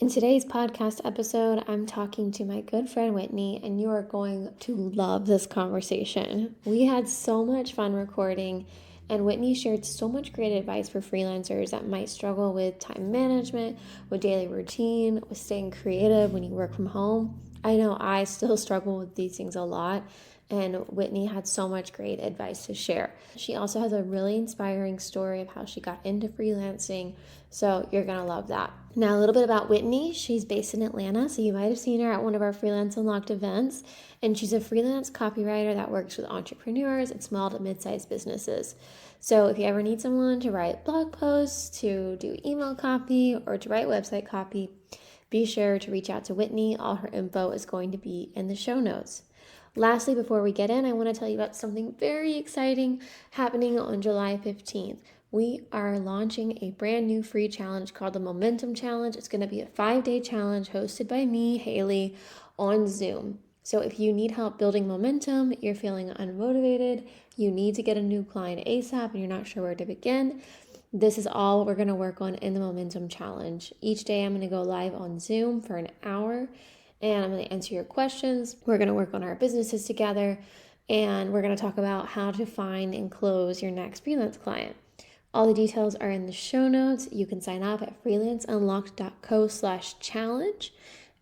In today's podcast episode, I'm talking to my good friend Whitney, and you are going to love this conversation. We had so much fun recording, and Whitney shared so much great advice for freelancers that might struggle with time management, with daily routine, with staying creative when you work from home. I know I still struggle with these things a lot, and Whitney had so much great advice to share. She also has a really inspiring story of how she got into freelancing, so you're gonna love that. Now, a little bit about Whitney. She's based in Atlanta, so you might have seen her at one of our Freelance Unlocked events, and she's a freelance copywriter that works with entrepreneurs and small to mid-sized businesses. So if you ever need someone to write blog posts, to do email copy, or to write website copy, be sure to reach out to Whitney. All her info is going to be in the show notes. Lastly, before we get in, I want to tell you about something very exciting happening on July 15th. We are launching a brand new free challenge called the Momentum Challenge. It's going to be a 5-day challenge hosted by me, Haley, on Zoom. So if you need help building momentum, you're feeling unmotivated, you need to get a new client ASAP, and you're not sure where to begin, this is all we're going to work on in the Momentum Challenge. Each day I'm going to go live on Zoom for an hour, and I'm going to answer your questions. We're going to work on our businesses together, and we're going to talk about how to find and close your next freelance client. All the details are in the show notes. You can sign up at freelanceunlocked.co/challenge.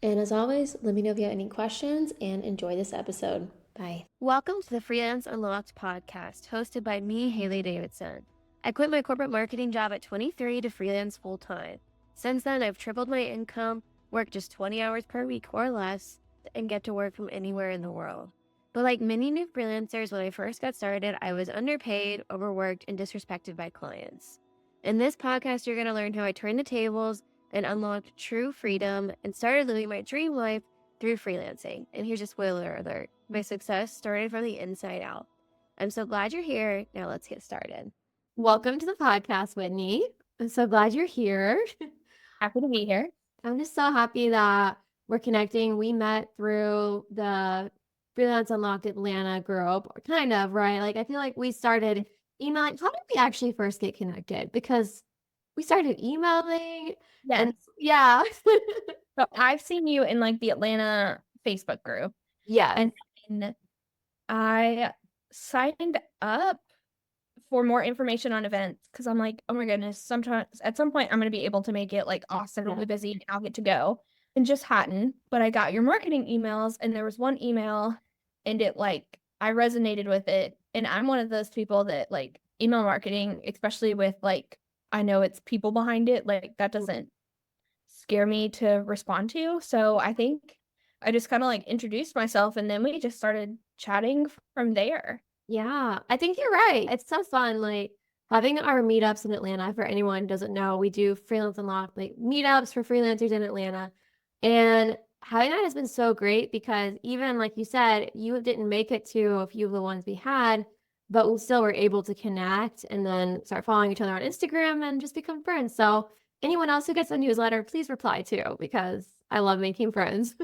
And as always, let me know if you have any questions and enjoy this episode. Bye. Welcome to the Freelance Unlocked podcast, hosted by me, Haley Davidson. I quit my corporate marketing job at 23 to freelance full-time. Since then, I've tripled my income, work just 20 hours per week or less, and get to work from anywhere in the world. But like many new freelancers, when I first got started, I was underpaid, overworked, and disrespected by clients. In this podcast, you're going to learn how I turned the tables and unlocked true freedom and started living my dream life through freelancing. And here's a spoiler alert. My success started from the inside out. I'm so glad you're here. Now let's get started. Welcome to the podcast, Whitney. I'm so glad you're here. Happy to be here. I'm just so happy that we're connecting. We met through the Freelance Unlocked Atlanta group, kind of, right? Like, I feel like we started emailing. How did we actually first get connected? Because we started emailing. Yes. And yeah. So I've seen you in like the Atlanta Facebook group. Yeah. And I signed up for more information on events because I'm like, oh my goodness, sometimes at some point I'm going to be able to make it like awesome, really busy, and I'll get to go. And just hadn't. But I got your marketing emails, and there was one email, and it like, I resonated with it. And I'm one of those people that like email marketing, especially with like, I know it's people behind it, like that doesn't scare me to respond to. So I think I just kind of like introduced myself, and then we just started chatting from there. Yeah, I think you're right. It's so fun, like having our meetups in Atlanta. For anyone who doesn't know, we do Freelance Unlocked, like meetups for freelancers in Atlanta. And having that has been so great because even like you said, you didn't make it to a few of the ones we had, but we still were able to connect and then start following each other on Instagram and just become friends. So anyone else who gets a newsletter, please reply too, because I love making friends.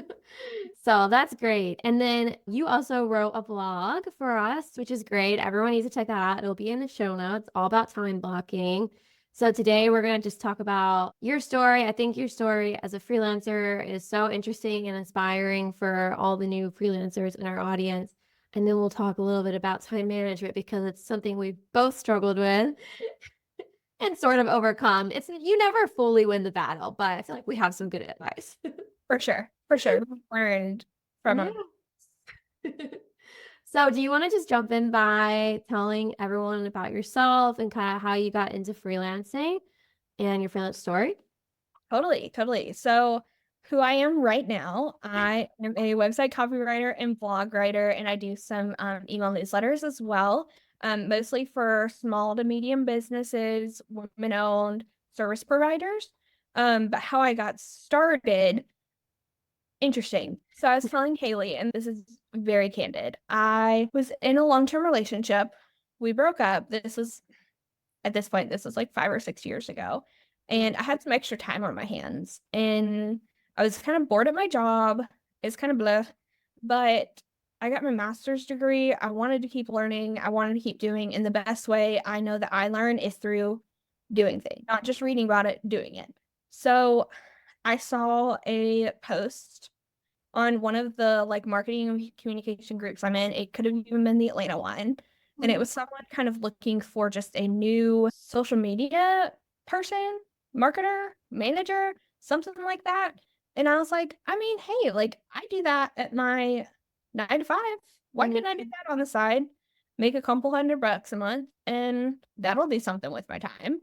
So that's great. And then you also wrote a blog for us, which is great. Everyone needs to check that out. It'll be in the show notes, all about time blocking. So today we're going to just talk about your story. I think your story as a freelancer is so interesting and inspiring for all the new freelancers in our audience. And then we'll talk a little bit about time management because it's something we've both struggled with and sort of overcome. It's you never fully win the battle, but I feel like we have some good advice. For sure. For sure. Learned from Yeah. So do you want to just jump in by telling everyone about yourself and kind of how you got into freelancing and your freelance story? Totally. So who I am right now, I am a website copywriter and blog writer, and I do some email newsletters as well, mostly for small to medium businesses, women-owned service providers. But how I got started, interesting. So I was telling Haley, and this is very candid. I was in a long-term relationship. We broke up. At this point, this was like 5 or 6 years ago. And I had some extra time on my hands. And I was kind of bored at my job. It's kind of blah. But I got my master's degree. I wanted to keep learning. I wanted to keep doing. And the best way I know that I learn is through doing things, not just reading about it, doing it. So I saw a post on one of the like marketing and communication groups I'm in. It could have even been the Atlanta one. And it was someone kind of looking for just a new social media person, marketer, manager, something like that. And I was like, I mean, hey, like I do that at my 9 to 5. Why Mhm. couldn't I do that on the side? Make a couple $100 a month, and that'll do something with my time.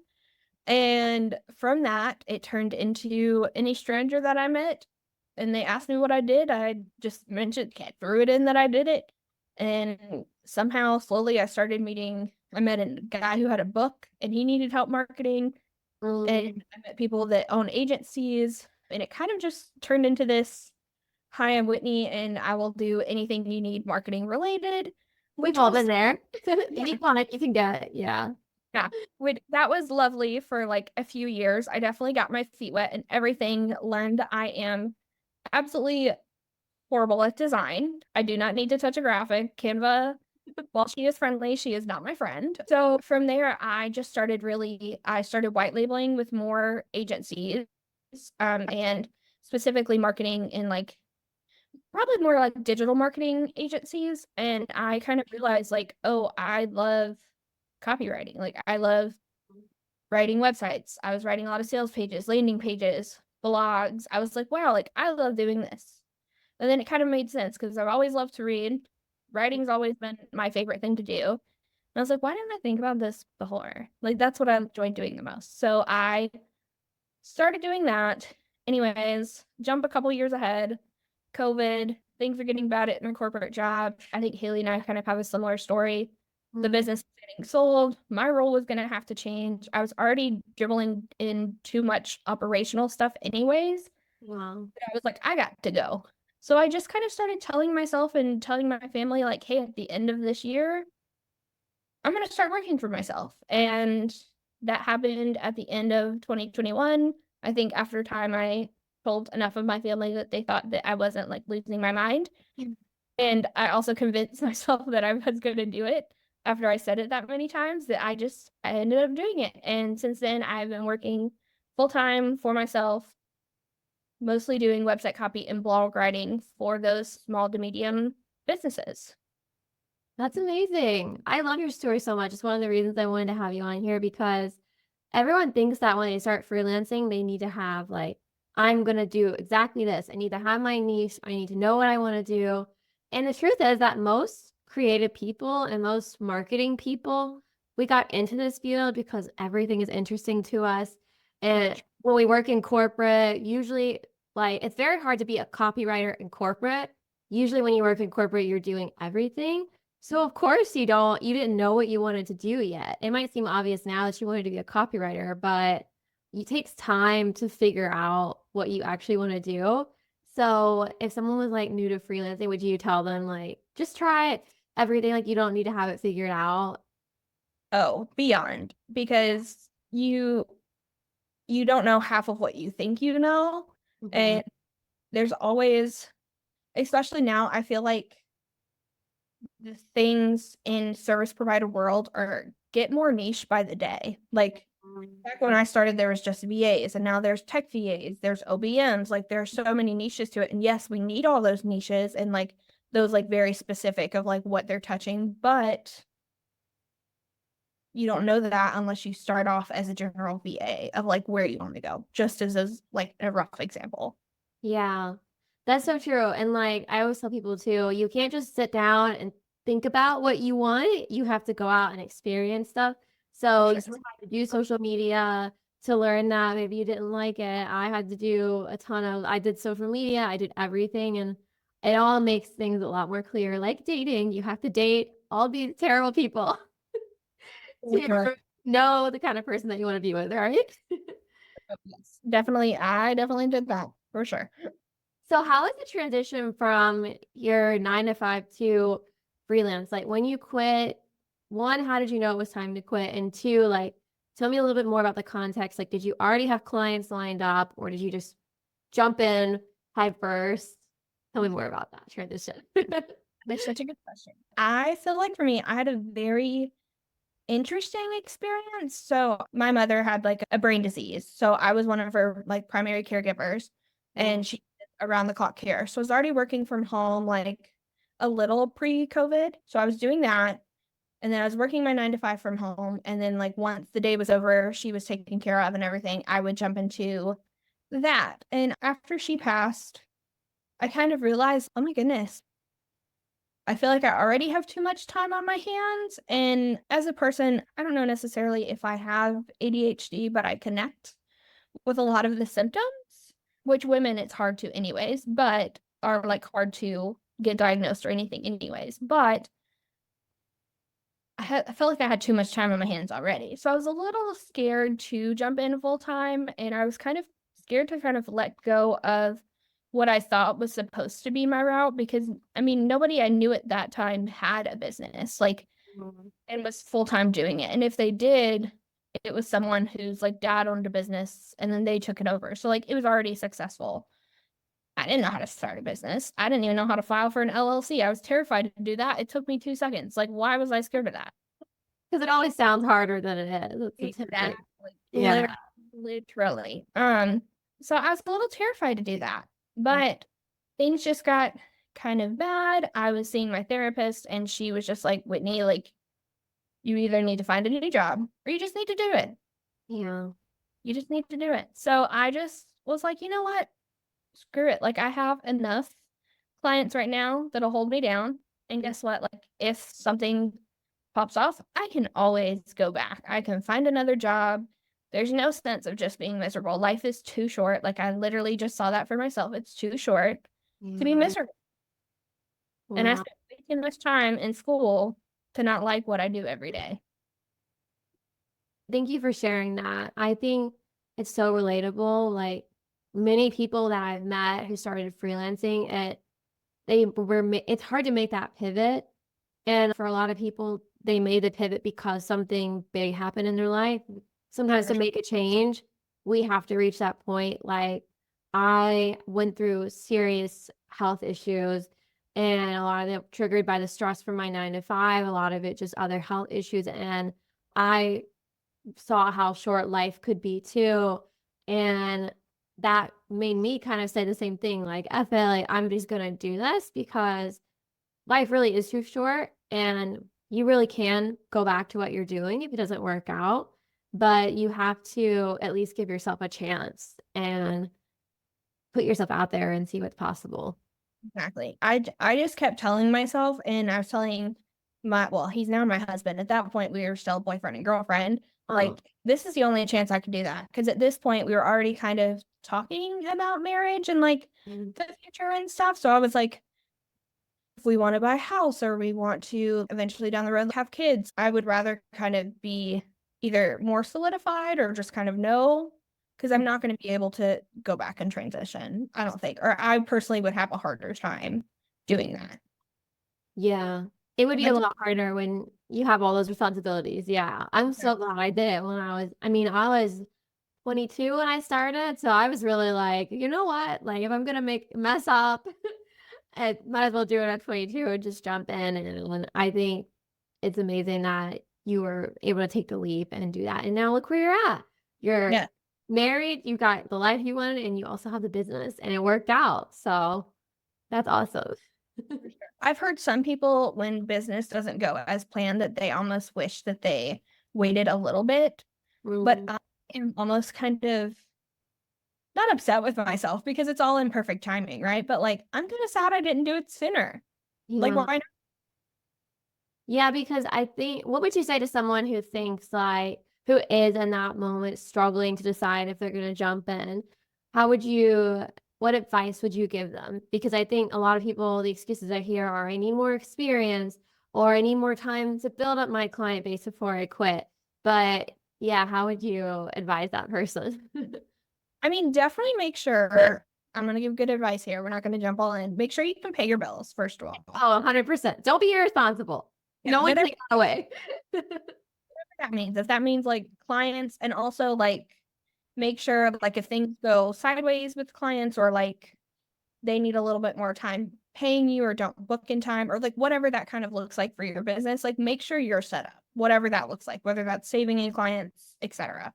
And from that, it turned into any stranger that I met and they asked me what I did. I just mentioned, threw it in that I did it. And somehow, slowly, I met a guy who had a book and he needed help marketing. Mm. And I met people that own agencies. And it kind of just turned into this, hi, I'm Whitney, and I will do anything you need marketing related, We've which all been was, there. yeah, Any client you can get. Yeah. yeah, that was lovely for like a few years. I definitely got my feet wet and everything. Learned I am absolutely horrible at design. I do not need to touch a graphic. Canva, while she is friendly, she is not my friend. So from there, I started white labeling with more agencies, and specifically marketing in like probably more like digital marketing agencies. And I kind of realized like, oh, I love copywriting. Like I love writing websites. I was writing a lot of sales pages, landing pages, blogs. I was like, wow, like I love doing this. And then it kind of made sense because I've always loved to read. Writing's always been my favorite thing to do. And I was like, why didn't I think about this before? Like that's what I enjoyed doing the most. So I started doing that. Anyways, jump a couple years ahead. COVID, things were getting bad at my corporate job. I think Haley and I kind of have a similar story. The Mm. business was getting sold. My role was going to have to change. I was already dribbling in too much operational stuff, anyways. Wow. But I was like, I got to go. So I just kind of started telling myself and telling my family, like, hey, at the end of this year, I'm going to start working for myself. And that happened at the end of 2021. I think after time, I told enough of my family that they thought that I wasn't like losing my mind. And I also convinced myself that I was going to do it after I said it that many times that I ended up doing it. And since then, I've been working full time for myself, mostly doing website copy and blog writing for those small to medium businesses. That's amazing. I love your story so much. It's one of the reasons I wanted to have you on here because everyone thinks that when they start freelancing, they need to have like, I'm going to do exactly this. I need to have my niche. I need to know what I want to do. And the truth is that most creative people and most marketing people, we got into this field because everything is interesting to us. And when we work in corporate, usually like it's very hard to be a copywriter in corporate. Usually when you work in corporate, you're doing everything. So of course you didn't know what you wanted to do yet. It might seem obvious now that you wanted to be a copywriter, but it takes time to figure out what you actually want to do. So if someone was like new to freelancing, would you tell them like just try it every day? Like you don't need to have it figured out. Oh, beyond, because you don't know half of what you think you know. Mhm. And there's always, especially now, I feel like the things in service provider world are get more niche by the day. Like back when I started, there was just VAs, and now there's tech VAs, there's OBMs. Like there's so many niches to it. And yes, we need all those niches and like those like very specific of like what they're touching, but you don't know that unless you start off as a general VA of like where you want to go, just as like a rough example. Yeah, that's so true. And like I always tell people too, you can't just sit down and think about what you want. You have to go out and experience stuff. For So you sure. still have to do social media to learn that. Maybe you didn't like it. I had to do I did social media, I did everything, and it all makes things a lot more clear. Like dating, you have to date all these terrible people For sure. to know the kind of person that you want to be with, right? Yes. Definitely, I definitely did that for sure. So how is the transition from your 9 to 5 to freelance? Like when you quit, one, how did you know it was time to quit? And two, like tell me a little bit more about the context. Like, did you already have clients lined up or did you just jump in head first? Tell me more about that transition. That's such a good question. I feel like for me, I had a very interesting experience. So my mother had like a brain disease. So I was one of her like primary caregivers. and she did around the clock care. So I was already working from home like a little pre-COVID. So I was doing that. And then I was working my 9 to 5 from home. And then like once the day was over, she was taken care of and everything, I would jump into that. And after she passed, I kind of realized, oh my goodness, I feel like I already have too much time on my hands. And as a person, I don't know necessarily if I have ADHD, but I connect with a lot of the symptoms, which women it's hard to anyways, but are like hard to get diagnosed or anything anyways. But I felt like I had too much time on my hands already. So I was a little scared to jump in full time, and I was kind of scared to kind of let go of what I thought was supposed to be my route because I mean, nobody I knew at that time had a business like Mhm. and was full time doing it. And if they did, it was someone whose like dad owned a business and then they took it over. So like it was already successful. I didn't know how to start a business. I didn't even know how to file for an LLC. I was terrified to do that. It took me 2 seconds. Like, why was I scared of that? Because it always sounds harder than it is. It's intimidating. Exactly. Yeah. Literally. So I was a little terrified to do that. But things just got kind of bad. I was seeing my therapist and she was just like, Whitney, like you either need to find a new job or you just need to do it. Yeah. You just need to do it. So I just was like, you know what? Screw it. Like I have enough clients right now that'll hold me down. And guess what? Like if something pops off, I can always go back. I can find another job. There's no sense of just being miserable. Life is too short. Like I literally just saw that for myself. It's too short to be Yeah. miserable. And I Wow. spent way too much time in school to not like what I do every day. Thank you for sharing that. I think it's so relatable. Like many people that I've met who started freelancing, it's hard to make that pivot. And for a lot of people, they made the pivot because something big happened in their life. Sometimes to make a change, we have to reach that point. Like I went through serious health issues and a lot of it triggered by the stress from my 9 to 5, a lot of it just other health issues. And I saw how short life could be too. And that made me kind of say the same thing, like, F it, like, I'm just gonna do this because life really is too short and you really can go back to what you're doing if it doesn't work out. But you have to at least give yourself a chance and put yourself out there and see what's possible. Exactly. I just kept telling myself, and I was telling he's now my husband. At that point, we were still boyfriend and girlfriend. Oh, Like, this is the only chance I could do that. Because at this point, we were already kind of talking about marriage and like mm, the future and stuff. So I was like, if we want to buy a house or we want to eventually down the road have kids, I would rather kind of be either more solidified or just kind of know because I'm not going to be able to go back and transition, I don't think. Or I personally would have a harder time doing that. yeah. It would be a But lot harder when you have all those responsibilities. Yeah. I'm so glad I did it when I was 22 when I started. So I was really like, you know what? Like if I'm gonna make mess up, I might as well do it at 22 and just jump in. And I think it's amazing that you were able to take the leap and do that. And now look where you're at. You're yeah, married, you got the life you wanted, and you also have the business, and it worked out. So that's awesome. I've heard some people when business doesn't go as planned that they almost wish that they waited a little bit. But Mm, I am almost kind of not upset with myself because it's all in perfect timing, right? But like, I'm kind of sad I didn't do it sooner. Like, yeah. why not? Yeah, because I think, what would you say to someone who thinks like, who is in that moment struggling to decide if they're going to jump in? How would you, what advice would you give them? Because I think a lot of people, the excuses I hear are, I need more experience or I need more time to build up my client base before I quit. But yeah, how would you advise that person? I mean, definitely make sure I'm going to give good advice here. We're not going to jump all in. Make sure you can pay your bills, first of all. Oh, 100%. Don't be irresponsible. Yeah, No one whatever take that away. that means. If that means like clients and also like make sure like if things go sideways with clients or like they need a little bit more time paying you or don't book in time or like whatever that kind of looks like for your business, like make sure you're set up, whatever that looks like, whether that's saving in clients, etc.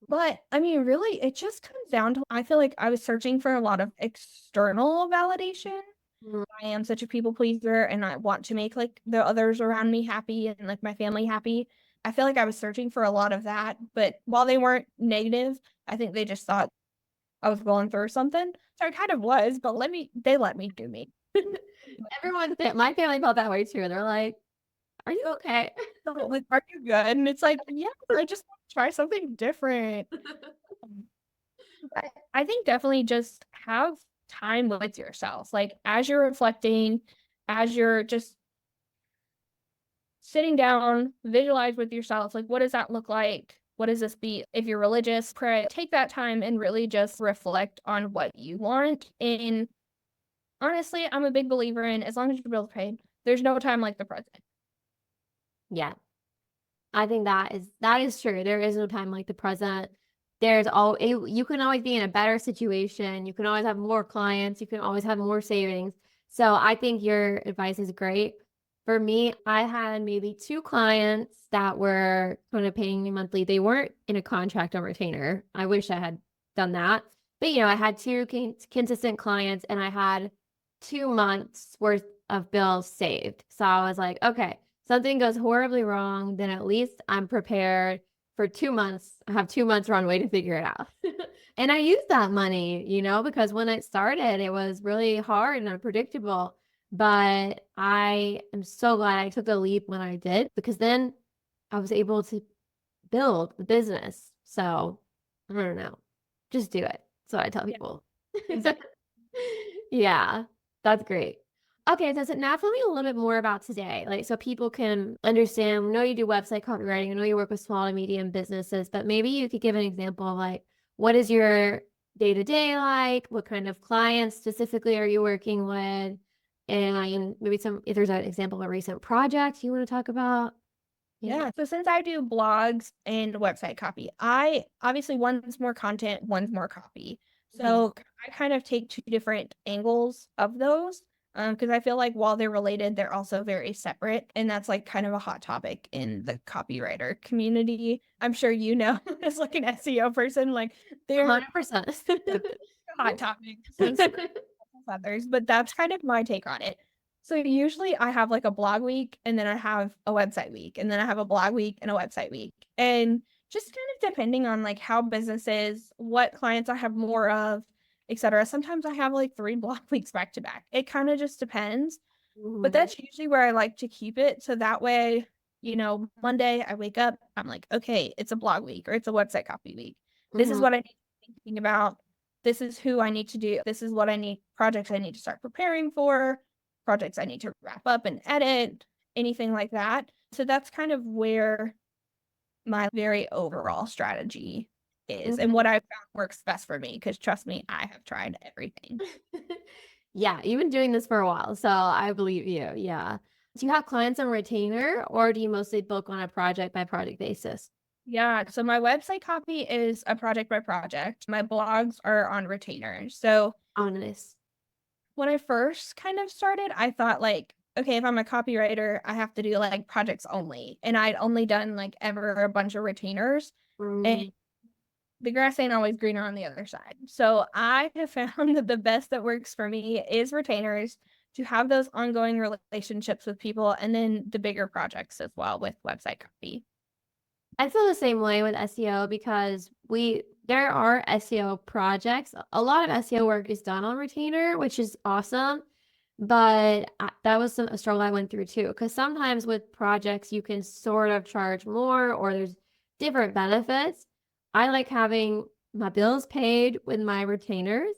But I mean, really, it just comes down to I feel like I was searching for a lot of external validation. Mm. I am such a people pleaser and I want to make like the others around me happy and like my family happy. I feel like I was searching for a lot of that, but while they weren't negative, I think they just thought I was going through something. So I kind of was, but they let me do me. My family felt that way too. They're like, "Are you okay?" So, like, are you good? And it's like, yeah, I just want to try something different. I think definitely just have time with yourself. Like as you're reflecting, as you're just sitting down, visualize with yourself, like what does that look like? What does this be? If you're religious, pray, take that time and really just reflect on what you want. And honestly, I'm a big believer in as long as your bill's paid, there's no time like the present. Yeah. I think that is true. There is no time like the present. You can always be in a better situation. You can always have more clients. You can always have more savings. So I think your advice is great. For me, I had maybe two clients that were kind of paying me monthly. They weren't in a contract on retainer. I wish I had done that. But I had two consistent clients and I had 2 months worth of bills saved. So I was like, okay, something goes horribly wrong, then at least I'm prepared for 2 months. I have 2 months runway to figure it out. And I used that money, because when it started, it was really hard and unpredictable. But I am so glad I took the leap when I did, because then I was able to build the business. So I don't know. Just do it. So I tell Yeah, people. exactly. Yeah, that's great. Okay, so now tell me a little bit more about today, like so people can understand. I know you do website copywriting. I know you work with small and medium businesses, but maybe you could give an example of like what is your day to day like? What kind of clients specifically are you working with? And maybe if there's an example of a recent project you want to talk about. Yeah. Yeah. So since I do blogs and website copy, I obviously one's more content, one's more copy. Mhm. So I kind of take two different angles of those. Because I feel like while they're related, they're also very separate. And that's like kind of a hot topic in the copywriter community. I'm sure you know as like an SEO person, like they're 100%. hot topic since others, but that's kind of my take on it. So usually I have like a blog week and then I have a website week and then I have a blog week and a website week. And just kind of depending on like how business is, what clients I have more of, etc. Sometimes I have like 3 blog weeks back to back. It kind of just depends. But Mhm. that's usually where I like to keep it. So that way, Monday I wake up, I'm like, okay, it's a blog week or it's a website copy week. This is Mhm. what I need to be thinking about. This is who I need to do. This is what I need, projects I need to start preparing for, projects I need to wrap up and edit, anything like that. So that's kind of where my very overall strategy is and Mhm. what I found works best for me. Because trust me, I have tried everything. Yeah, you've been doing this for a while, so I believe you. Yeah. Do you have clients on retainer or do you mostly book on a project by project basis? Yeah, so my website copy is a project by project. My blogs are on retainer. So Honest. when I first kind of started, I thought like, okay, if I'm a copywriter, I have to do like projects only. And I'd only done like ever a bunch of retainers. And Mm. the grass ain't always greener on the other side. So I have found that the best that works for me is retainers to have those ongoing relationships with people and then the bigger projects as well with website copy. I feel the same way with SEO because there are SEO projects. A lot of SEO work is done on retainer, which is awesome. But that was a struggle I went through too. Because sometimes with projects, you can sort of charge more or there's different benefits. I like having my bills paid with my retainers.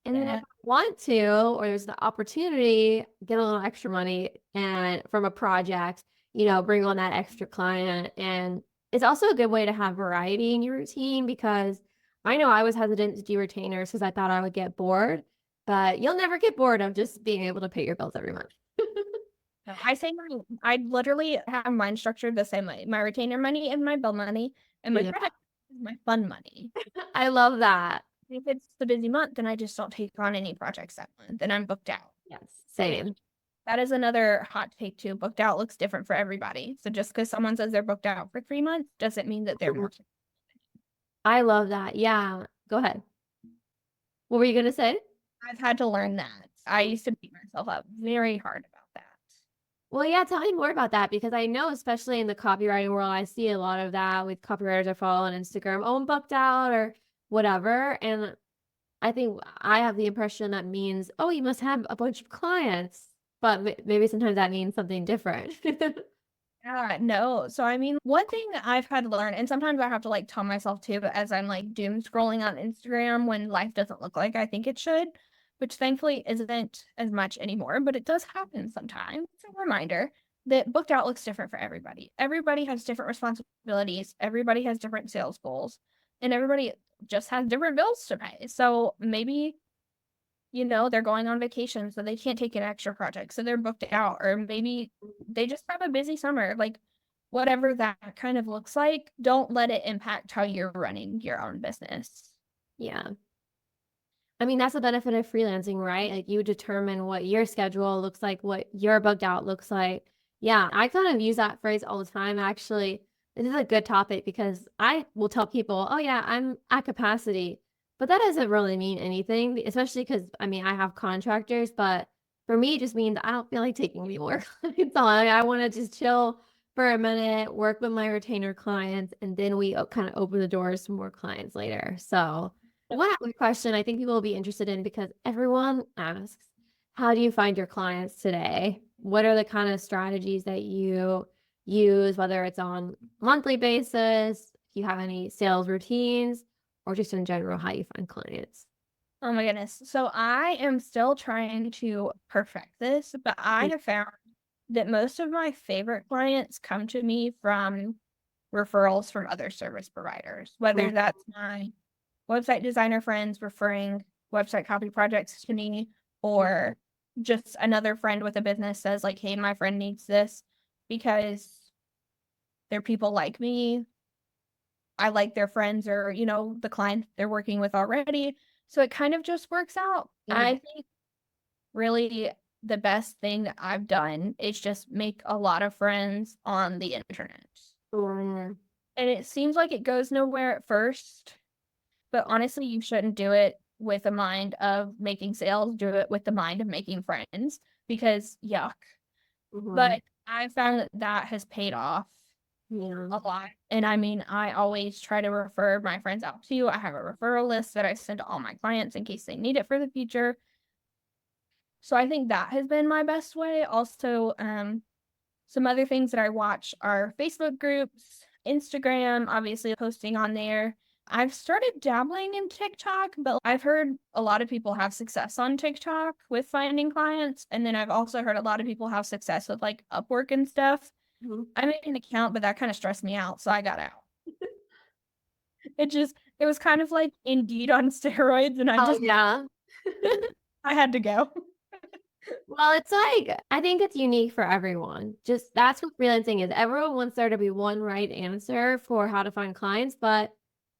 And then if Yeah. I want to, or there's the opportunity, get a little extra money and from a project, bring on that extra client. And it's also a good way to have variety in your routine because I know I was hesitant to do retainers because I thought I would get bored, but you'll never get bored of just being able to pay your bills every month. No, I literally have mine structured the same way. My retainer money is my bill money, and my Yeah. project is my fun money. I love that. If it's the busy month, then I just don't take on any projects that month, and I'm booked out. Yes, And same. that is another hot take too. Booked out looks different for everybody. So just because someone says they're booked out for 3 months doesn't mean that they're more. I love that. Yeah. Go ahead. What were you gonna say? I've had to learn that. I used to beat myself up very hard about that. Well, yeah, tell me more about that because I know, especially in the copywriting world, I see a lot of that with copywriters I follow on Instagram. Oh, I'm booked out or whatever. And I think I have the impression that means, oh, you must have a bunch of clients. But maybe sometimes that means something different. Yeah, no. So I mean, one thing that I've had to learn, and sometimes I have to like tell myself too, but as I'm like doom scrolling on Instagram when life doesn't look like I think it should, which thankfully isn't as much anymore, but it does happen sometimes. It's a reminder that booked out looks different for everybody. Everybody has different responsibilities, everybody has different sales goals, and everybody just has different bills to pay. So maybe they're going on vacation, so they can't take an extra project, so they're booked out, or maybe they just have a busy summer. Like, whatever that kind of looks like, don't let it impact how you're running your own business. Yeah. I mean, that's the benefit of freelancing, right? Like you determine what your schedule looks like, what your booked out looks like. Yeah, I kind of use that phrase all the time. Actually, this is a good topic because I will tell people, oh, yeah, I'm at capacity. But that doesn't really mean anything, especially because I mean, I have contractors, but for me, it just means I don't feel like taking any more clients on. I want to just chill for a minute, work with my retainer clients, and then we kind of open the doors to more clients later. So, one other question I think people will be interested in because everyone asks, how do you find your clients today? What are the kind of strategies that you use, whether it's on monthly basis, if you have any sales routines, or just in general, how you find clients? Oh my goodness. So I am still trying to perfect this, but I Mm. have found that most of my favorite clients come to me from referrals from other service providers, whether that's my website designer friends referring website copy projects to me, or just another friend with a business says like, hey, my friend needs this because they're people like me. I like their friends, or the client they're working with already. So it kind of just works out. Yeah. I think really the best thing that I've done is just make a lot of friends on the internet. Or, And it seems like it goes nowhere at first. But honestly, you shouldn't do it with a mind of making sales. Do it with the mind of making friends, because yuck. mhm, But I found that that has paid off yeah. a lot. And I mean, I always try to refer my friends out to you. I have a referral list that I send to all my clients in case they need it for the future. So I think that has been my best way. Also, some other things that I watch are Facebook groups, Instagram, obviously posting on there. I've started dabbling in TikTok, but I've heard a lot of people have success on TikTok with finding clients. And then I've also heard a lot of people have success with like Upwork and stuff. Mhm. I made an account, but that kind of stressed me out. So I got out. It was kind of like Indeed on steroids. And Oh, yeah. I had to go. Well, it's like, I think it's unique for everyone. Just that's what freelancing is. Everyone wants there to be one right answer for how to find clients, but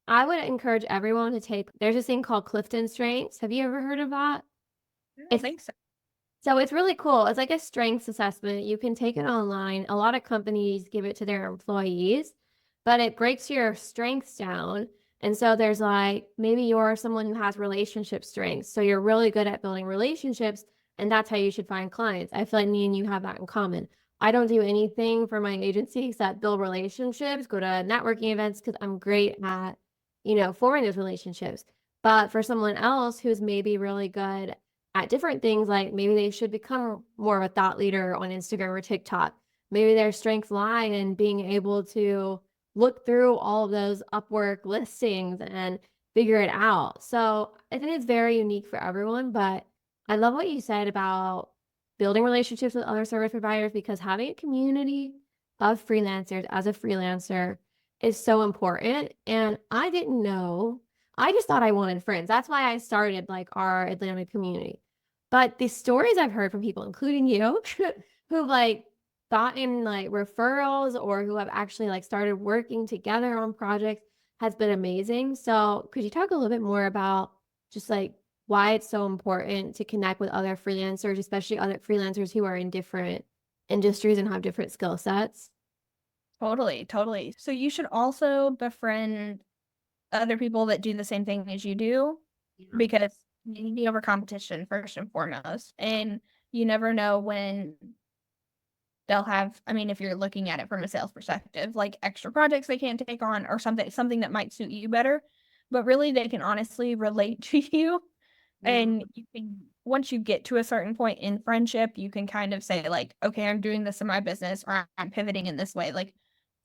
I would encourage everyone to take, there's this thing called Clifton Strengths. Have you ever heard of that? I don't It's think so. so it's really cool. It's like a strengths assessment. You can take it online. A lot of companies give it to their employees, but it breaks your strengths down. And so there's like maybe you're someone who has relationship strengths. So you're really good at building relationships, and that's how you should find clients. I feel like me and you have that in common. I don't do anything for my agency except build relationships, go to networking events because I'm great at, forming those relationships. But for someone else who's maybe really good at different things, like maybe they should become more of a thought leader on Instagram or TikTok. Maybe their strengths lie in being able to look through all of those Upwork listings and figure it out. So I think it's very unique for everyone, but I love what you said about building relationships with other service providers because having a community of freelancers as a freelancer is so important. And I didn't know, I just thought I wanted friends. That's why I started like our Atlanta community. But the stories I've heard from people, including you, who've like gotten like referrals or who have actually like started working together on projects has been amazing. So could you talk a little bit more about just like why it's so important to connect with other freelancers, especially other freelancers who are in different industries and have different skill sets? Totally, totally. So you should also befriend other people that do the same thing as you do, Yeah. because you need to be over competition first and foremost. And you never know when they'll have, I mean, if you're looking at it from a sales perspective, like extra projects they can't take on or something that might suit you better. But really they can honestly relate to you. Yeah. And you can, once you get to a certain point in friendship, you can kind of say, like, okay, I'm doing this in my business, or I'm pivoting in this way, like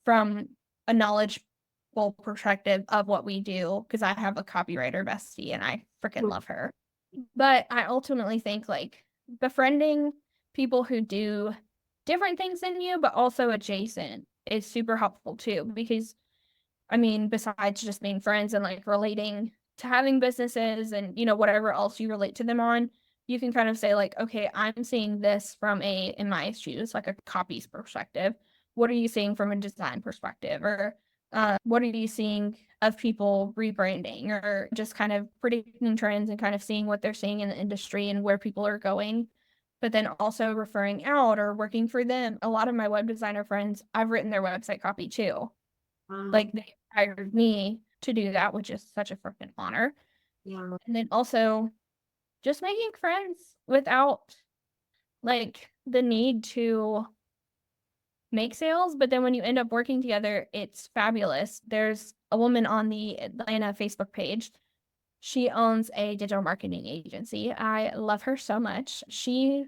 from a knowledgeable perspective of what we do, because I have a copywriter bestie and I freaking love her. But I ultimately think like befriending people who do different things than you, but also adjacent, is super helpful too. Because I mean, besides just being friends and like relating to having businesses and, whatever else you relate to them on, you can kind of say, like, okay, I'm seeing this from in my shoes, like a copy's perspective. What are you seeing from a design perspective? Or what are you seeing of people rebranding, or just kind of predicting trends and kind of seeing what they're seeing in the industry and where people are going? But then also referring out or working for them. A lot of my web designer friends, I've written their website copy too. Wow. Like they hired me to do that, which is such a freaking honor. Yeah. And then also just making friends without like the need to make sales. But then when you end up working together, it's fabulous. There's a woman on the Atlanta Facebook page. She owns a digital marketing agency. I love her so much. She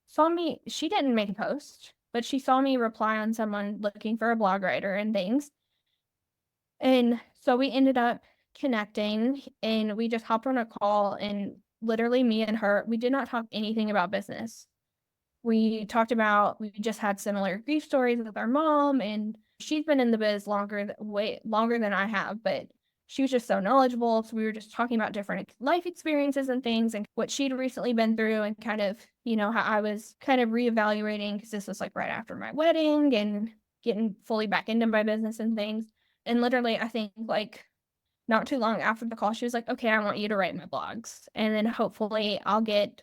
saw me, she didn't make a post, but she saw me reply on someone looking for a blog writer and things. And so we ended up connecting and we just hopped on a call, and literally me and her, we did not talk anything about business. We talked about, we just had similar grief stories with our mom, and she's been in the biz way longer than I have, but she was just so knowledgeable. So we were just talking about different life experiences and things and what she'd recently been through, and kind of, how I was kind of reevaluating, because this was like right after my wedding and getting fully back into my business and things. And literally, I think like not too long after the call, she was like, okay, I want you to write my blogs. And then hopefully I'll get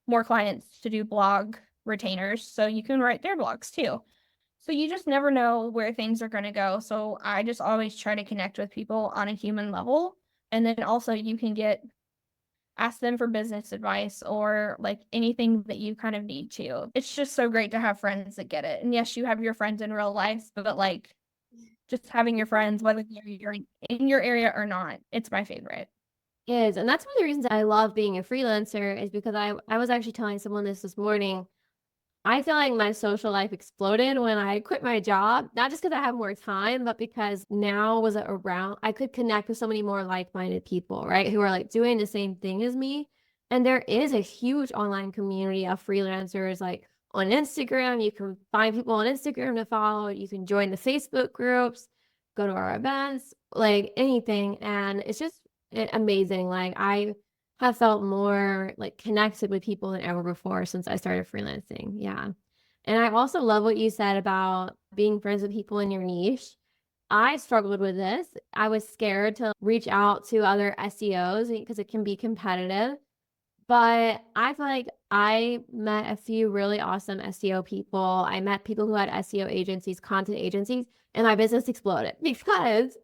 more clients to do blog retainers so you can write their blogs too. So you just never know where things are going to go. So I just always try to connect with people on a human level. And then also you can ask them for business advice or like anything that you kind of need to. It's just so great to have friends that get it. And yes, you have your friends in real life, but like just having your friends, whether you're in your area or not, it's my favorite. Is. And that's one of the reasons I love being a freelancer is because I was actually telling someone this morning. I feel like my social life exploded when I quit my job, not just because I have more time, but because now was around, I could connect with so many more like-minded people, right? Who are like doing the same thing as me. And there is a huge online community of freelancers like on Instagram. You can find people on Instagram to follow. You can join the Facebook groups, go to our events, like anything. And it's just amazing. Like I have felt more like connected with people than ever before since I started freelancing. Yeah. And I also love what you said about being friends with people in your niche. I struggled with this. I was scared to reach out to other SEOs because it can be competitive. But I feel like I met a few really awesome SEO people. I met people who had SEO agencies, content agencies, and my business exploded because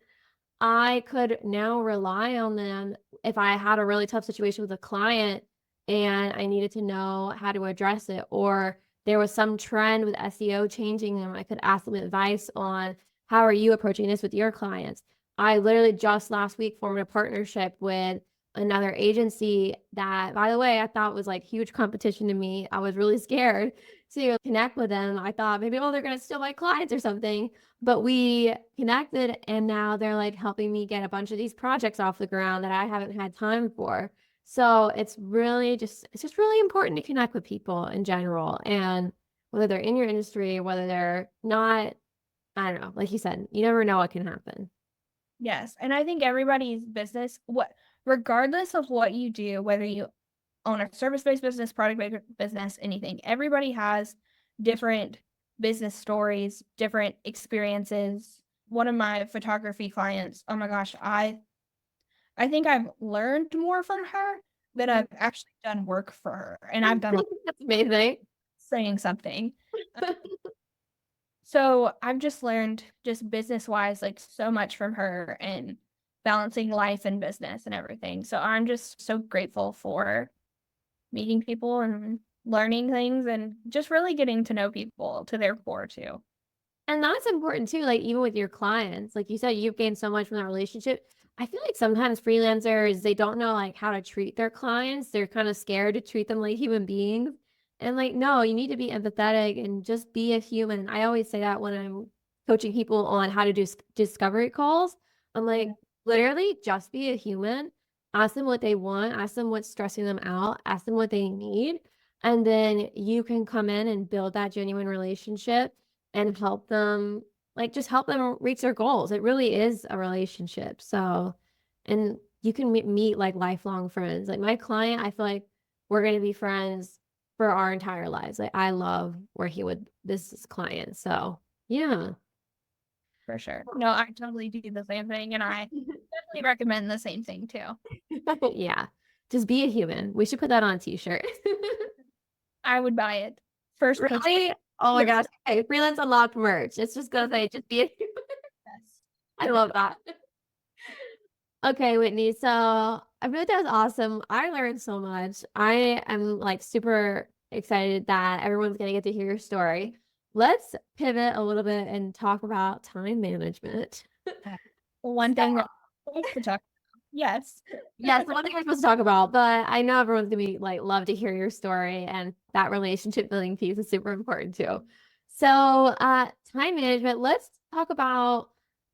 I could now rely on them if I had a really tough situation with a client and I needed to know how to address it, or there was some trend with SEO changing and I could ask them advice on how are you approaching this with your clients. I literally just last week formed a partnership with another agency that, by the way, I thought was like huge competition to me. I was really scared to connect with them. I thought maybe, oh, they're going to steal my clients or something. But we connected and now they're like helping me get a bunch of these projects off the ground that I haven't had time for. So it's just really important to connect with people in general. And whether they're in your industry, whether they're not, I don't know, like you said, you never know what can happen. Yes. And I think everybody's business, regardless of what you do, whether you own a service-based business, product-based business, anything, everybody has different business stories, different experiences. One of my photography clients, oh my gosh, I think I've learned more from her than I've actually done work for her. And I've done That's amazing. saying something. So I've just learned just business wise, like so much from her. And balancing life and business and everything. So I'm just so grateful for meeting people and learning things and just really getting to know people to their core too. And that's important too, like even with your clients, like you said, you've gained so much from that relationship. I feel like sometimes freelancers, they don't know like how to treat their clients. They're kind of scared to treat them like human beings. And like, no, you need to be empathetic and just be a human. I always say that when I'm coaching people on how to do discovery calls. I'm like, literally just be a human. Ask them what they want, ask them what's stressing them out, ask them what they need. And then you can come in and build that genuine relationship and help them, like just help them reach their goals. It really is a relationship. So, and you can meet like lifelong friends. Like my client, I feel like we're going to be friends for our entire lives. Like I love working with this client. So yeah. For sure. No, I totally do the same thing. And I definitely recommend the same thing too. Yeah. Just be a human. We should put that on a t-shirt. I would buy it. First coach. Really? Oh my gosh. Okay, Freelance Unlocked merch. It's just gonna say just be a human. Yes. I love that. Okay, Whitney. So I feel like that was awesome. I learned so much. I am like super excited that everyone's gonna get to hear your story. Let's pivot a little bit and talk about time management. One thing that I like to talk about. Yes. Yes, the one thing we're supposed to talk about, but I know everyone's gonna be like love to hear your story, and that relationship building piece is super important too. So time management, let's talk about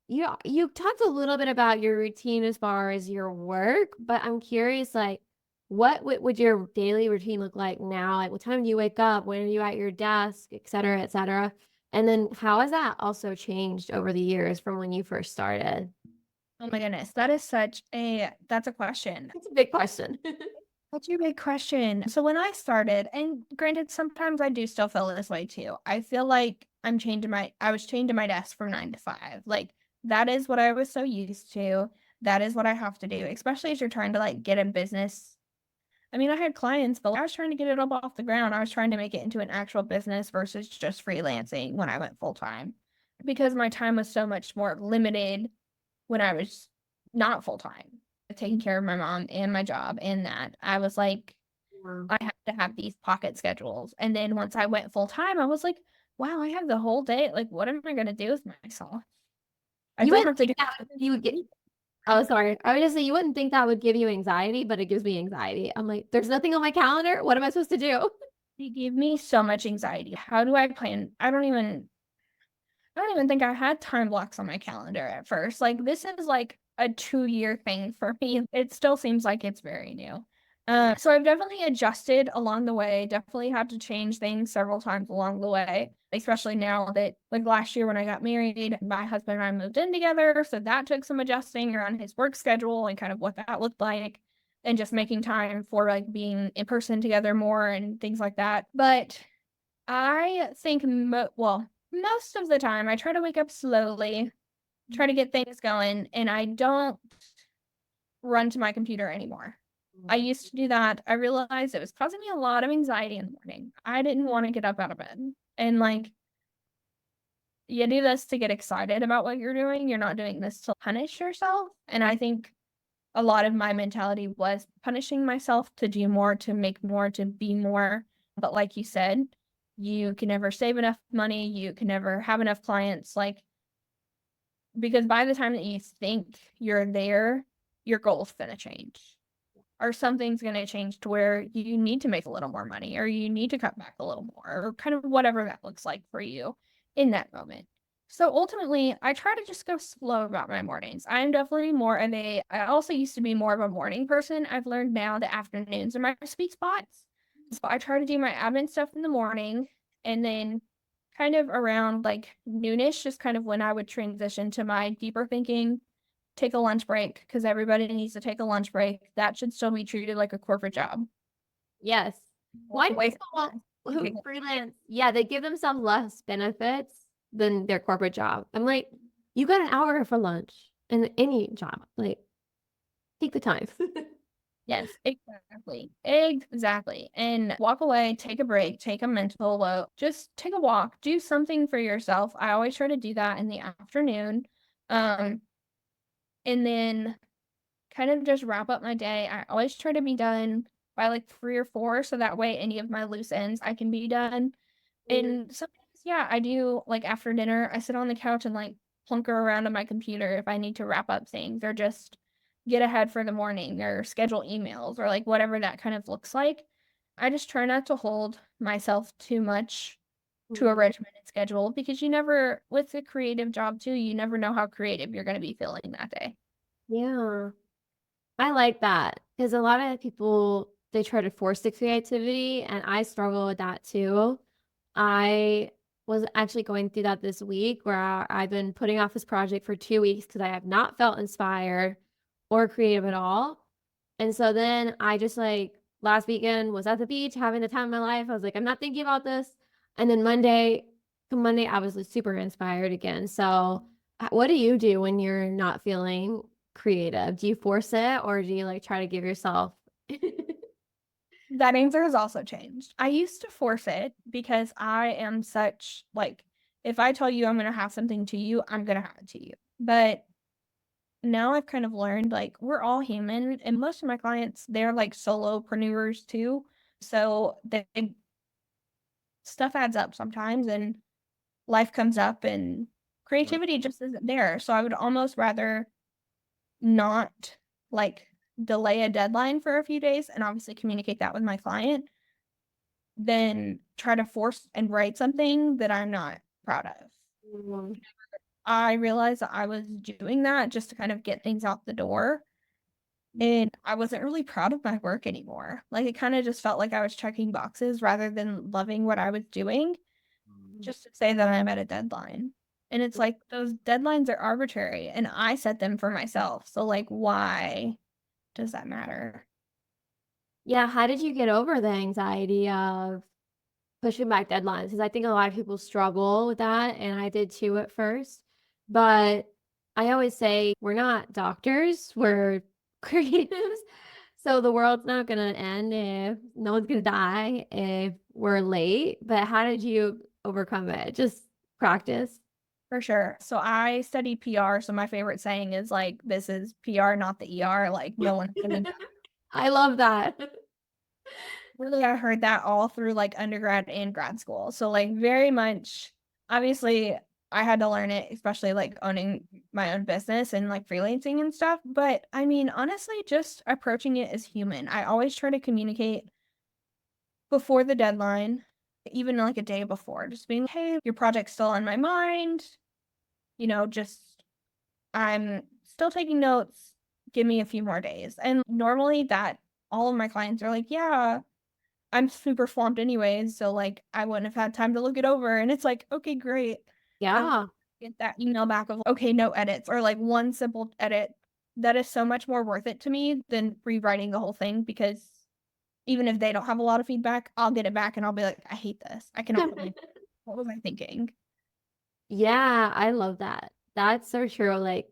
you talked a little bit about your routine as far as your work, but I'm curious like what would your daily routine look like now? Like what time do you wake up? When are you at your desk, et cetera, et cetera? And then how has that also changed over the years from when you first started? Oh my goodness. That's a question. It's a big question. That's your big question. So when I started, and granted, sometimes I do still feel this way too. I feel like I was chained to my desk from 9 to 5. Like that is what I was so used to. That is what I have to do, especially as you're trying to like get a business. I mean, I had clients, but I was trying to get it up off the ground. I was trying to make it into an actual business versus just freelancing when I went full time because my time was so much more limited when I was not full time, taking care of my mom and my job and that. I was like, Wow. I have to have these pocket schedules. And then once I went full time, I was like, wow, I have the whole day. Like, what am I gonna do with myself? I You don't wouldn't have to do think that you would get. Oh, sorry. I would just say you wouldn't think that would give you anxiety, but it gives me anxiety. I'm like, there's nothing on my calendar. What am I supposed to do? It gave me so much anxiety. How do I plan? I don't even think I had time blocks on my calendar at first. Like this is like a 2-year thing for me. It still seems like it's very new. So I've definitely adjusted along the way, definitely had to change things several times along the way, especially now that like last year when I got married, my husband and I moved in together. So that took some adjusting around his work schedule and kind of what that looked like and just making time for like being in person together more and things like that. But I think, most of the time, I try to wake up slowly, try to get things going, and I don't run to my computer anymore. I used to do that. I realized it was causing me a lot of anxiety in the morning. I didn't want to get up out of bed. And like, you do this to get excited about what you're doing. You're not doing this to punish yourself. And I think a lot of my mentality was punishing myself to do more, to make more, to be more. But like you said, you can never save enough money. You can never have enough clients. Like, because by the time that you think you're there, your goal's going to change. Or something's going to change to where you need to make a little more money or you need to cut back a little more or kind of whatever that looks like for you in that moment. So ultimately, I try to just go slow about my mornings. I'm definitely I also used to be more of a morning person. I've learned now that afternoons are my sweet spots. So I try to do my admin stuff in the morning and then kind of around like noonish, just kind of when I would transition to my deeper thinking, take a lunch break because everybody needs to take a lunch break. That should still be treated like a corporate job. Yes. Why do Away people who freelance, yeah, they give themselves less benefits than their corporate job. I'm like, you got an hour for lunch in any job. Like, take the time. Yes, exactly. Exactly. And walk away, take a break, take a mental load, just take a walk, do something for yourself. I always try to do that in the afternoon. and then kind of just wrap up my day. I always try to be done by like 3 or 4, so that way any of my loose ends I can be done. And sometimes, yeah, I do like after dinner, I sit on the couch and like plunker around on my computer if I need to wrap up things or just get ahead for the morning or schedule emails or like whatever that kind of looks like. I just try not to hold myself too much to a regimented schedule because you never, with a creative job too, you never know how creative you're going to be feeling that day. Yeah. I like that because a lot of people they try to force the creativity, and I struggle with that too. I was actually going through that this week where I've been putting off this project for 2 weeks because I have not felt inspired or creative at all. And so then I just like last weekend was at the beach having the time of my life. I was like, I'm not thinking about this. And then Monday, I was like, super inspired again. So, what do you do when you're not feeling creative? Do you force it or do you like try to give yourself? That answer has also changed. I used to force it because I am such like, if I tell you I'm going to have something to you, I'm going to have it to you. But now I've kind of learned like we're all human, and most of my clients, they're like solopreneurs too. So they stuff adds up sometimes and life comes up and creativity just isn't there. So I would almost rather not like delay a deadline for a few days and obviously communicate that with my client than try to force and write something that I'm not proud of. Mm. I realized that I was doing that just to kind of get things out the door. And I wasn't really proud of my work anymore. Like it kind of just felt like I was checking boxes rather than loving what I was doing, just to say that I'm at a deadline. And it's like those deadlines are arbitrary and I set them for myself. So like why does that matter? Yeah, how did you get over the anxiety of pushing back deadlines? Because I think a lot of people struggle with that, and I did too at first. But I always say we're not doctors, we're creatives. So the world's not gonna end if no one's gonna die if we're late. But how did you overcome it? Just practice. For sure. So I studied PR. So my favorite saying is like, this is PR, not the ER. Like no one's gonna die. I love that. Really, I heard that all through like undergrad and grad school. So like very much, obviously I had to learn it, especially like owning my own business and like freelancing and stuff. But I mean, honestly, just approaching it as human. I always try to communicate before the deadline, even like a day before, just being, hey, your project's still on my mind. Just I'm still taking notes. Give me a few more days. And normally that all of my clients are like, yeah, I'm super swamped anyways, so, like, I wouldn't have had time to look it over, and it's like, "Okay, great." I Yeah. get that email back of, "Okay, no edits," or, like, one simple edit. That is so much more worth it to me than rewriting the whole thing because even if they don't have a lot of feedback, I'll get it back and I'll be like, "I hate this. I cannot believe what was I thinking?" Yeah, I love that. That's so true. Like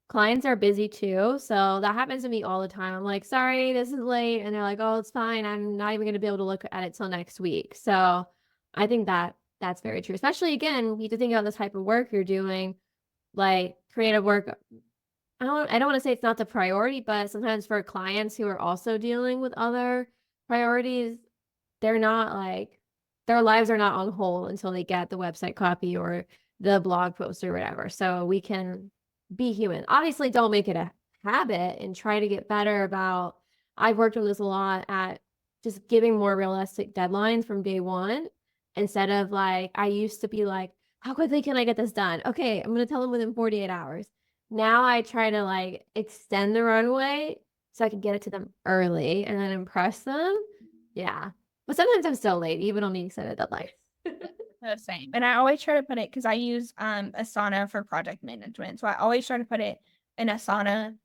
clients are busy too. So that happens to me all the time. I'm like, sorry, this is late. And they're like, oh, it's fine. I'm not even going to be able to look at it till next week. So I think that that's very true. Especially again, you have to think about the type of work you're doing, like creative work. I don't want to say it's not the priority, but sometimes for clients who are also dealing with other priorities, they're not like their lives are not on hold until they get the website copy or the blog post or whatever. So we can be human. Obviously, don't make it a habit and try to get better about. I've worked on this a lot at just giving more realistic deadlines from day one instead of like I used to be like, how quickly can I get this done? Okay, I'm gonna tell them within 48 hours. Now I try to like extend the runway so I can get it to them early and then impress them. Yeah. But sometimes I'm still late, even on the extended deadline. The same. And I always try to put it because I use, Asana for project management, so I always try to put it in Asana.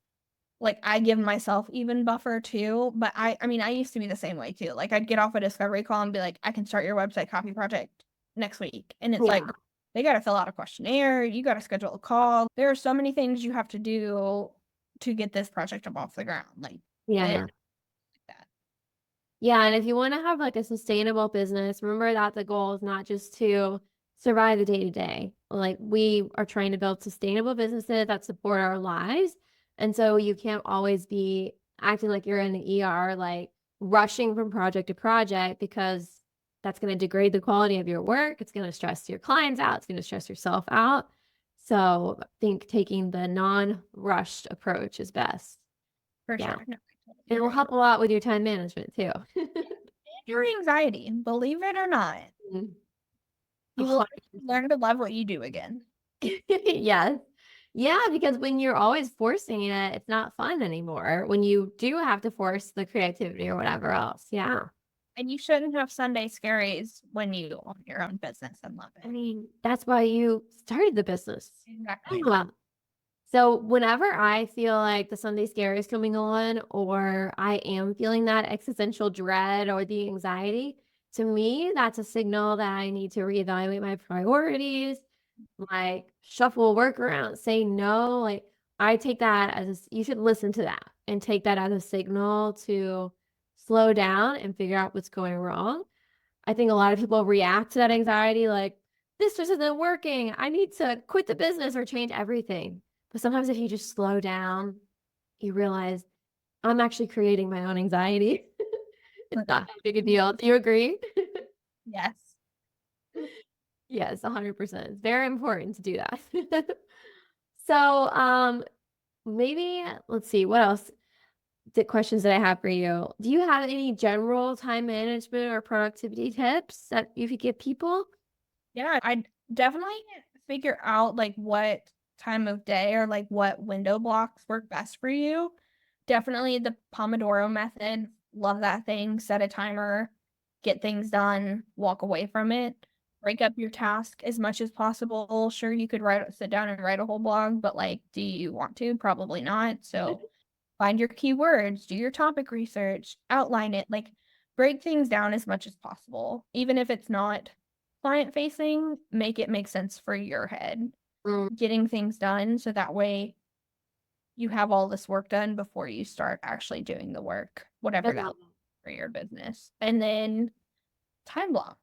Like, I give myself even buffer too, but I mean, I used to be the same way too. Like, I'd get off a discovery call and be like, "I can start your website copy project next week." And it's like, Yeah. they gotta fill out a questionnaire, you gotta schedule a call. There are so many things you have to do to get this project up off the ground. Like, Yeah, it's yeah. like that. Yeah, and if you want to have like a sustainable business, remember that the goal is not just to survive the day to day. Like we are trying to build sustainable businesses that support our lives And so you can't always be acting like you're in the ER, like rushing from project to project, because that's going to degrade the quality of your work. It's going to stress your clients out. It's going to stress yourself out. So I think taking the non-rushed approach is best. For Yeah. sure. No, It will help a lot with your time management too. your anxiety, believe it or not. You will learn to love what you do again. Yes. Yeah, because when you're always forcing it, it's not fun anymore. When you do have to force the creativity or whatever else. Yeah. And you shouldn't have Sunday scaries when you own your own business and love it. I mean, that's why you started the business. Exactly. Wow. So whenever I feel like the Sunday scare is coming on, or I am feeling that existential dread or the anxiety, to me, that's a signal that I need to reevaluate my priorities, like shuffle work around, say no. Like I take that as you should listen to that and take that as a signal to slow down and figure out what's going wrong. I think a lot of people react to that anxiety like, this just isn't working. I need to quit the business or change everything. But sometimes if you just slow down, you realize I'm actually creating my own anxiety. It's not that big a deal. Do you agree? Yes. Yes, 100%. It's very important to do that. So, maybe let's see what else. The questions that I have for you. Do you have any general time management or productivity tips that you could give people? Yeah, I definitely figure out like what time of day or like what window blocks work best for you. Definitely the Pomodoro method. Love that thing. Set a timer, get things done, walk away from it. Break up your task as much as possible. Sure, you could sit down and write a whole blog, but like, do you want to? Probably not. So find your keywords, do your topic research, outline it, like break things down as much as possible. Even if it's not client facing, make it make sense for your head. Getting things done so that way you have all this work done before you start actually doing the work, whatever that for your business. And then time blocks.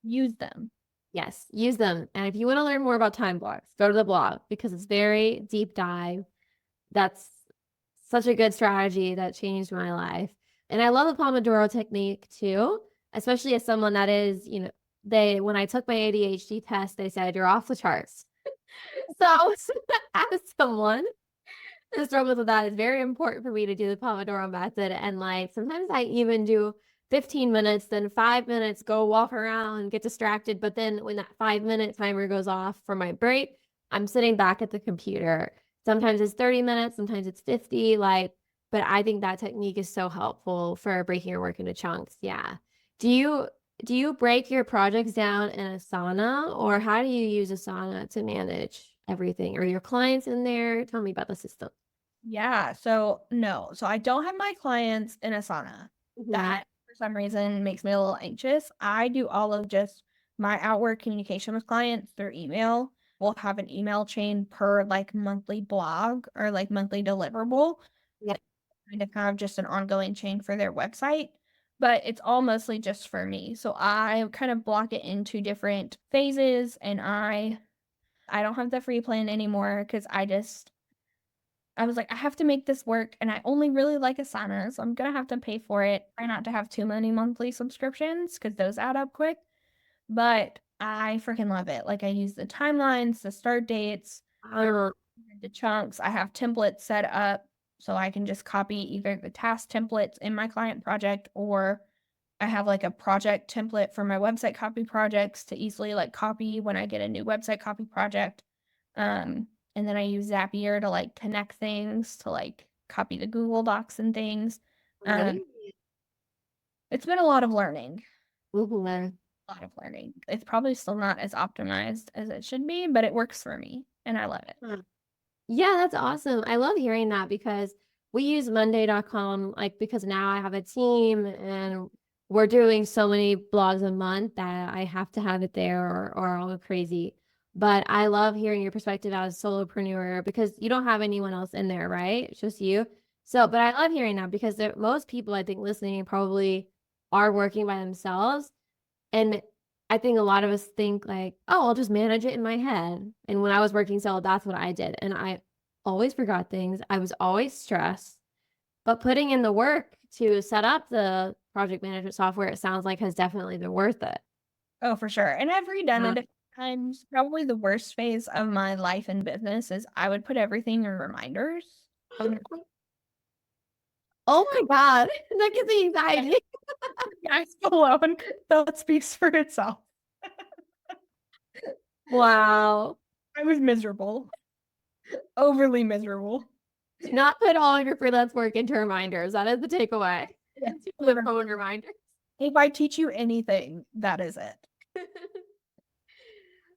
Use them. Yes, use them. And if you want to learn more about time blocks, go to the blog because it's very deep dive. That's such a good strategy that changed my life. And I love the Pomodoro technique too, especially as someone that is, when I took my ADHD test, they said you're off the charts. So as someone that struggles with that, it's very important for me to do the Pomodoro method. And like sometimes I even do 15 minutes, then 5 minutes, go walk around, get distracted. But then when that 5 minute timer goes off for my break, I'm sitting back at the computer. Sometimes it's 30 minutes, sometimes it's 50. But I think that technique is so helpful for breaking your work into chunks. Yeah. Do you break your projects down in Asana, or how do you use Asana to manage everything? Are your clients in there? Tell me about the system. Yeah. So no. So I don't have my clients in Asana. That for some reason makes me a little anxious. I do all of just my outward communication with clients through email. We'll have an email chain per like monthly blog or like monthly deliverable. Yeah. Kind of just an ongoing chain for their website, but it's all mostly just for me. So I kind of block it into different phases, and I don't have the free plan anymore because I was like, I have to make this work, and I only really like Asana, so I'm gonna have to pay for it. Try not to have too many monthly subscriptions because those add up quick. But I freaking love it. Like I use the timelines, the start dates, the chunks. I have templates set up so I can just copy either the task templates in my client project, or I have like a project template for my website copy projects to easily like copy when I get a new website copy project. And then I use Zapier to like connect things to like copy the Google Docs and things. It's been a lot of learning. A lot of learning. It's probably still not as optimized as it should be, but it works for me and I love it. Yeah, that's awesome. I love hearing that because we use Monday.com, like because now I have a team and we're doing so many blogs a month that I have to have it there or I'll go crazy. But I love hearing your perspective as a solopreneur because you don't have anyone else in there, right? It's just you. So, but I love hearing that because most people I think listening probably are working by themselves. And I think a lot of us think like, oh, I'll just manage it in my head. And when I was working solo, that's what I did. And I always forgot things. I was always stressed. But putting in the work to set up the project management software, it sounds like has definitely been worth it. Oh, for sure. And I've redone Yeah. it a few times. Probably the worst phase of my life and business is I would put everything in reminders. Um, Oh my God. That gives me anxiety. guys alone, that speaks for itself. Wow. I was miserable, overly miserable. Do not put all of your freelance work into reminders. That is the takeaway. Yeah, Flip phone reminders. if I teach you anything, that is it.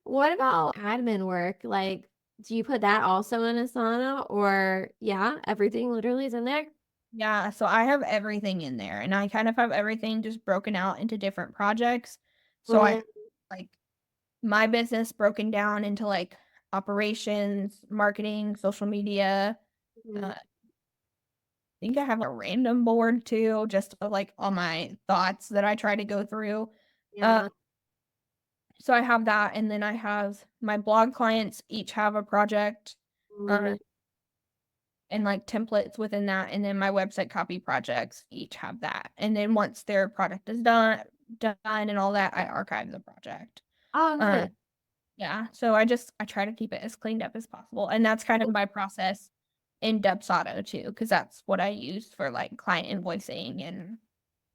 What about admin work? Like, do you put that also in Asana or yeah, everything literally is in there? Yeah, so I have everything in there, and I kind of have everything just broken out into different projects. So I Mm, like my business broken down into like operations, marketing, social media. mhm. I think I have a random board too, just of like all my thoughts that I try to go through. Uh, Yeah. so I have that, and then I have my blog clients each have a project, uh, Mm, and like templates within that, and then my website copy projects each have that. And then once their project is done and all that, I archive the project. oh, Uh, nice. yeah, so I try to keep it as cleaned up as possible, and that's kind of my process in Dubsado too, because that's what I use for like client invoicing and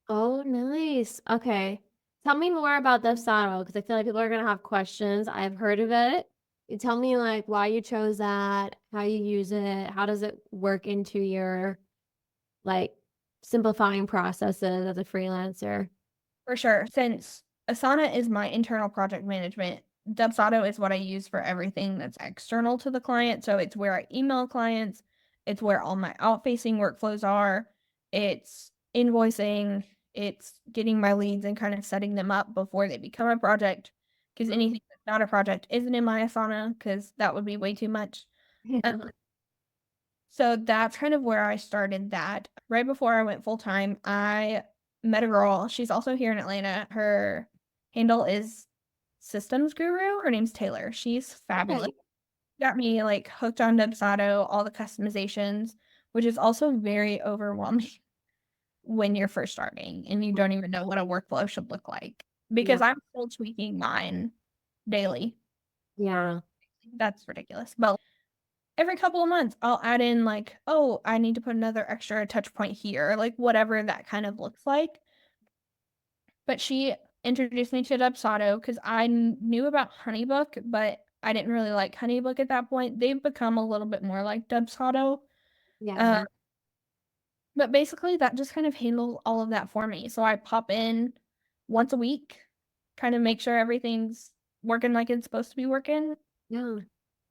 Oh, nice. Okay. Tell me more about the saddle because I feel like people are gonna have questions. I've heard of it. You tell me like why you chose that, how you use it, how does it work into your like simplifying processes as a freelancer? for sure. Since Asana is my internal project management, Dubsado is what I use for everything that's external to the client. So it's where I email clients, it's where all my out-facing workflows are, it's invoicing, it's getting my leads and kind of setting them up before they become a project. Because anything that's not a project isn't in my Asana, because that would be way too much. Yeah. So that's kind of where I started that. Right before I went full time, I met a girl. She's also here in Atlanta. Her handle is Systems Guru. Her name's Taylor. She's fabulous. Got me like hooked on Dubsado, all the customizations, which is also very overwhelming when you're first starting and you don't even know what a workflow should look like. Yeah. Because I'm still tweaking mine daily. Yeah. That's ridiculous. But every couple of months, I'll add in like, oh, I need to put another extra touch point here, like whatever that kind of looks like. But she introduced me to Dubsado because I knew about Honeybook, but I didn't really like Honeybook at that point. They've become a little bit more like Dubsado. Uh, Yeah. but basically, that just kind of handles all of that for me. So I pop in once a week, kind of make sure everything's working like it's supposed to be working, Yeah.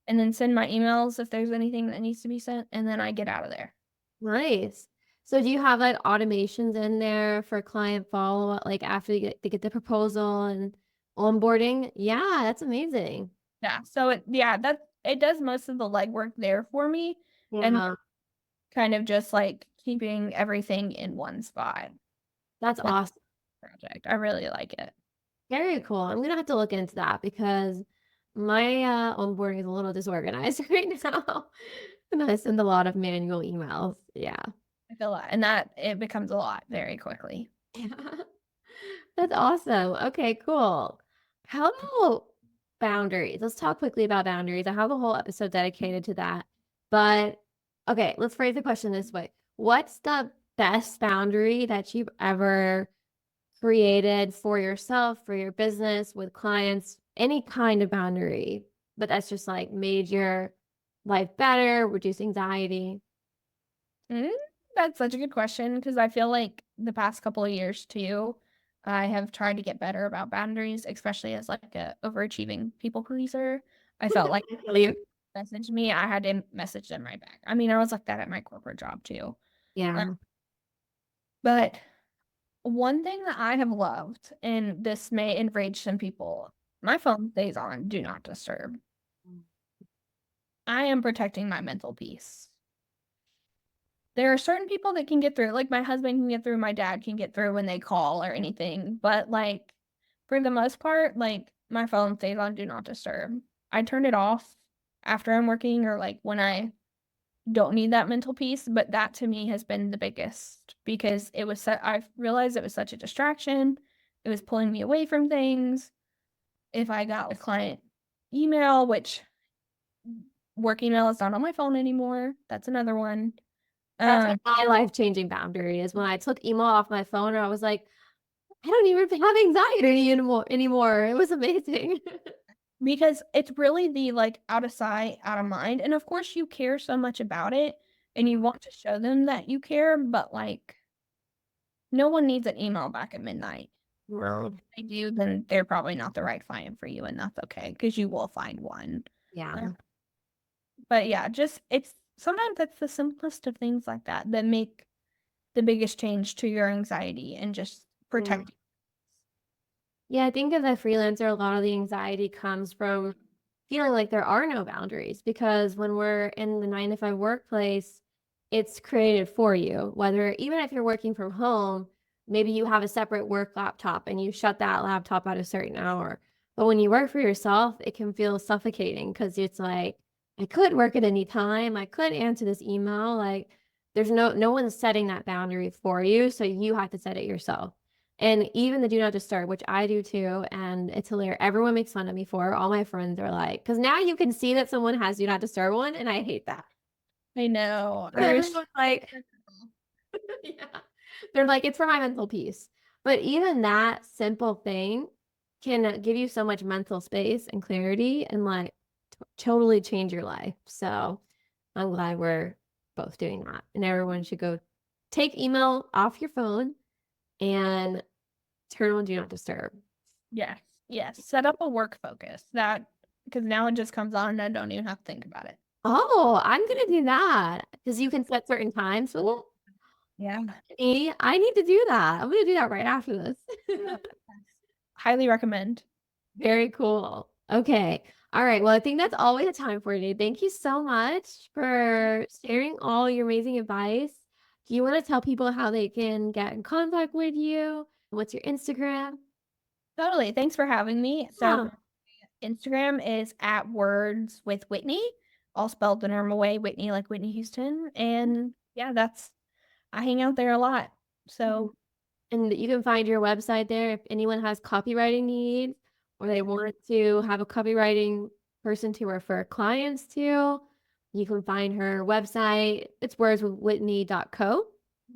and then send my emails if there's anything that needs to be sent, and then I get out of there. Nice. So do you have like automations in there for client follow-up, like after they get the proposal and onboarding? Yeah, that's amazing. Yeah, so it does most of the legwork there for me, and Yeah, kind of just like keeping everything in one spot. that's That's awesome. the project. I really like it. Very cool. I'm gonna have to look into that because my onboarding is a little disorganized right now. And I send a lot of manual emails. Yeah. I feel that, and that it becomes a lot very quickly. Yeah. That's awesome. Okay, cool. How about boundaries? Let's talk quickly about boundaries. I have a whole episode dedicated to that. But okay, let's phrase the question this way. What's the best boundary that you've ever created for yourself, for your business, with clients, any kind of boundary, but that's just like made your life better, reduce anxiety? Mm, that's such a good question because I feel like the past couple of years too, I have tried to get better about boundaries, especially as like a overachieving people pleaser. I felt like I feel you. messaged me, I had to message them right back. I mean, I was like that at my corporate job too. Uh, Yeah. But one thing that I have loved, and this may enrage some people, my phone stays on do not disturb. I am protecting my mental peace. There are certain people that can get through, like my husband can get through, my dad can get through when they call or anything, but like for the most part, like my phone stays on do not disturb. I turn it off after I'm working or like when I don't need that mental piece, but that to me has been the biggest because I realized it was such a distraction. It was pulling me away from things. If I got a client email, which work email is not on my phone anymore. That's another one. That's my life-changing boundary is when I took email off my phone, I was like, I don't even have anxiety anymore. It was amazing. Because it's really the like out of sight, out of mind. And of course you care so much about it and you want to show them that you care, but like no one needs an email back at midnight. Well, If they do, then they're probably not the right client for you, and that's okay because you will find one. yeah. But yeah, just sometimes it's the simplest of things like that that make the biggest change to your anxiety and just protect you. Yeah, I think as a freelancer, a lot of the anxiety comes from feeling like there are no boundaries because when we're in the 9 to 5 workplace, it's created for you. Whether even if you're working from home, maybe you have a separate work laptop and you shut that laptop at a certain hour. But when you work for yourself, it can feel suffocating because it's like, I could work at any time. I could answer this email. Like there's no one's setting that boundary for you. So you have to set it yourself. And even the do not disturb, which I do too, and it's hilarious. Everyone makes fun of me for it. All my friends are like, because now you can see that someone has do not disturb one, and I hate that. I know. Everyone's like, yeah, they're like, it's for my mental peace. But even that simple thing can give you so much mental space and clarity, and like totally change your life. So I'm glad we're both doing that, and everyone should go take email off your phone and turn on do not disturb. Yes. Yes. Set up a work focus because now it just comes on and I don't even have to think about it. Oh, I'm gonna do that because you can set certain times for it. Yeah. I need to do that. I'm gonna do that right after this. Highly recommend. Very cool. Okay. All right. Well, I think that's all we have time for today. Thank you so much for sharing all your amazing advice. Do you want to tell people how they can get in contact with you? What's your Instagram? Totally. Thanks for having me. So Yeah. Instagram is at Words with Whitney, all spelled the normal way, Whitney like Whitney Houston. And yeah, I hang out there a lot. So And you can find your website there if anyone has copywriting needs or they want to have a copywriting person to refer clients to. You can find her website. It's wordswithwhitney.co,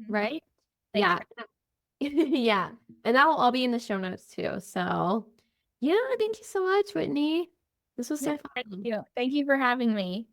right? thanks. Yeah. Yeah. And that will all be in the show notes too. So, yeah, thank you so much, Whitney. This was so fun. Thank you. Thank you for having me.